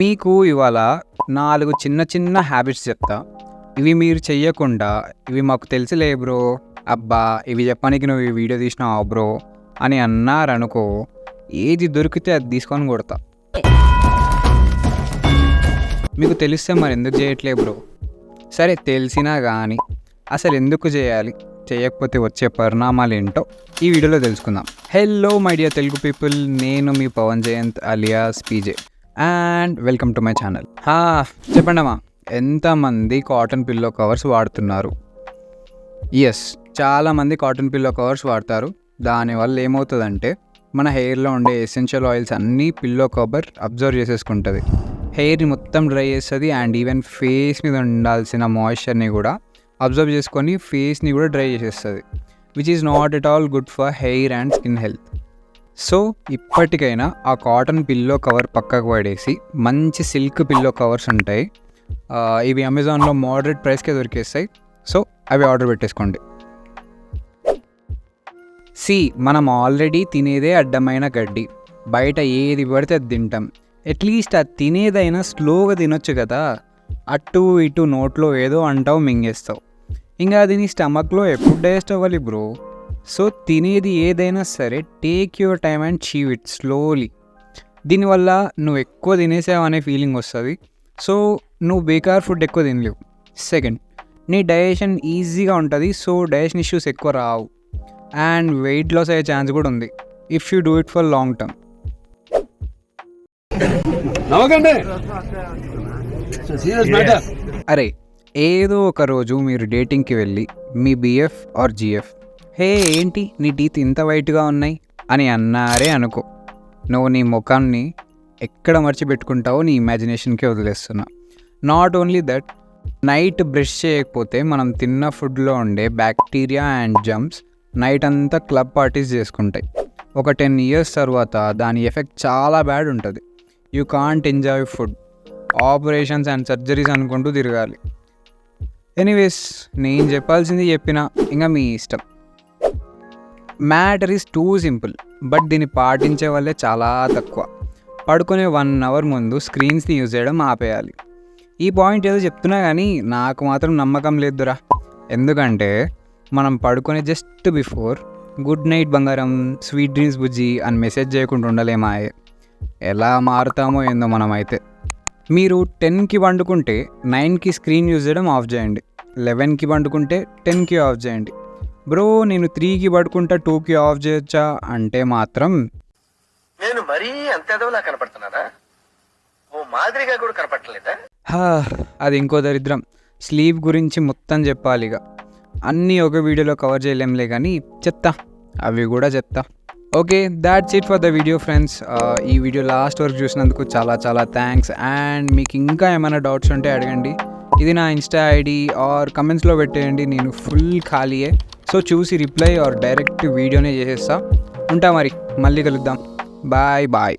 మీకు ఇవాళ 4 చిన్న చిన్న హ్యాబిట్స్ చెప్తా. ఇవి మీరు చెయ్యకుండా, ఇవి మాకు తెలుసులే బ్రో, అబ్బా ఇవి చెప్పనీకి నువ్వు ఈ వీడియో తీసినావా బ్రో అని అన్నారనుకో, ఏది దొరికితే అది తీసుకొని కొడతా. మీకు తెలిస్తే మరి ఎందుకు చేయట్లే బ్రో? సరే తెలిసినా కానీ అసలు ఎందుకు చేయాలి, చేయకపోతే వచ్చే పరిణామాలు ఏంటో ఈ వీడియోలో తెలుసుకుందాం. Hello my dear Telugu people, నేను మీ Pavan Jayanth alias PJ and welcome to my channel. చెప్పండి అమ్మా, ఎంతమంది కాటన్ పిల్లో కవర్స్ వాడుతున్నారు? ఎస్, చాలామంది కాటన్ పిల్లో కవర్స్ వాడతారు. దానివల్ల ఏమవుతుందంటే మన హెయిర్లో ఉండే ఎసెన్షియల్ ఆయిల్స్ అన్నీ పిల్లో కవర్ అబ్జర్వ్ చేసేసుకుంటుంది. హెయిర్ని మొత్తం డ్రై చేస్తుంది అండ్ ఈవెన్ ఫేస్ మీద ఉండాల్సిన మాయిశ్చర్ని కూడా అబ్జర్వ్ చేసుకొని ఫేస్ని కూడా డ్రై చేసేస్తుంది, which is not at all good for hair and skin health. So ఇప్పటికైనా ఆ కాటన్ పిల్లో కవర్ పక్కకు పడేసి మంచి సిల్క్ పిల్లో కవర్స్ ఉంటాయి. ఇవి అమెజాన్లో మోడరేట్ ప్రైస్కే దొరికేస్తాయి. సో అవి ఆర్డర్ పెట్టేసుకోండి. మనం ఆల్రెడీ తినేదే అడ్డమైన గడ్డి, బయట ఏది పడితే అది తింటాం. అట్లీస్ట్ అది తినేదైనా స్లోగా తినొచ్చు కదా. అటు ఇటు నోట్లో ఏదో అంటావు, మింగేస్తావు. ఇంకా అది నీ స్టమక్లో ఎప్పుడు డైజెస్ట్ అవ్వాలి బ్రో? సో తినేది ఏదైనా సరే take your time and చీవ్ it slowly. దీనివల్ల నువ్వు ఎక్కువ తినేసావు అనే ఫీలింగ్ వస్తుంది. సో నువ్వు బేకార్ ఫుడ్ ఎక్కువ తినలేవు. సెకండ్, నీ డైజెషన్ ఈజీగా ఉంటుంది. సో డైజెషన్ ఇష్యూస్ ఎక్కువ రావు అండ్ వెయిట్ లాస్ అయ్యే ఛాన్స్ కూడా ఉంది if you do it for long term. అరే, ఏదో ఒక రోజు మీరు డేటింగ్కి వెళ్ళి మీ బిఎఫ్ ఆర్ జిఎఫ్, హే ఏంటి నీ టీత్ ఇంత వైట్గా ఉన్నాయి అని అన్నారే అనుకో, నువ్వు నీ ముఖాన్ని ఎక్కడ మర్చిపెట్టుకుంటావో నీ ఇమాజినేషన్కే వదిలేస్తున్నా. Not only that, night brush చేయకపోతే మనం తిన్న ఫుడ్లో ఉండే బ్యాక్టీరియా అండ్ జమ్స్ నైట్ అంతా క్లబ్ పార్టీస్ చేసుకుంటాయి. ఒక 10 years తర్వాత దాని ఎఫెక్ట్ చాలా బ్యాడ్ ఉంటుంది. You can't enjoy food, operations and surgeries అనుకుంటూ తిరగాలి. ఎనీవేస్, నేను చెప్పాల్సింది చెప్పినా, ఇంకా మీ ఇష్టం. Matter is two simple, but దీన్ని పాటించే వాళ్ళే చాలా తక్కువ. పడుకునే 1 hour ముందు స్క్రీన్స్ని యూజ్ చేయడం ఆపేయాలి. ఈ పాయింట్ ఏదో చెప్తున్నా కానీ నాకు మాత్రం నమ్మకం లేదురా. ఎందుకంటే మనం పడుకునే జస్ట్ బిఫోర్ గుడ్ నైట్ బంగారం, స్వీట్ డ్రీమ్స్ బుజ్జి అని మెసేజ్ చేయకుండా ఉండలేమా? ఎలా మారుతామో ఏందో మనమైతే. మీరు 10కి వండుకుంటే 9కి స్క్రీన్ యూజ్ చేయడం ఆఫ్ చేయండి. 11కి వండుకుంటే 10కి ఆఫ్ చేయండి. బ్రో నేను 3కి పడుకుంటా 2కి ఆఫ్ చేయొచ్చా అంటే మాత్రం నేను మరీ అంత ఎదవలా కనపడుతున్నానా? ఓ మాదిరిగా కూడా కనపడలేదా? అది ఇంకో దరిద్రం. స్లీప్ గురించి మొత్తం చెప్పాలి. ఇక అన్నీ ఒక వీడియోలో కవర్ చేయలేంలే కానీ చెప్తా, అవి కూడా చెప్తా. Okay, that's it for the video friends. ఈ వీడియో లాస్ట్ వరకు చూసినందుకు చాలా చాలా థ్యాంక్స్. అండ్ మీకు ఇంకా ఏమైనా డౌట్స్ ఉంటే అడగండి. ఇది నా ఇన్స్టా ఐడి ఆర్ కమెంట్స్లో పెట్టేయండి. నేను ఫుల్ ఖాళీయే. సో చూసి రిప్లై ఆర్ డైరెక్ట్ వీడియోనే చేసేస్తా. ఉంటా మరి, మళ్ళీ కలుద్దాం. Bye bye.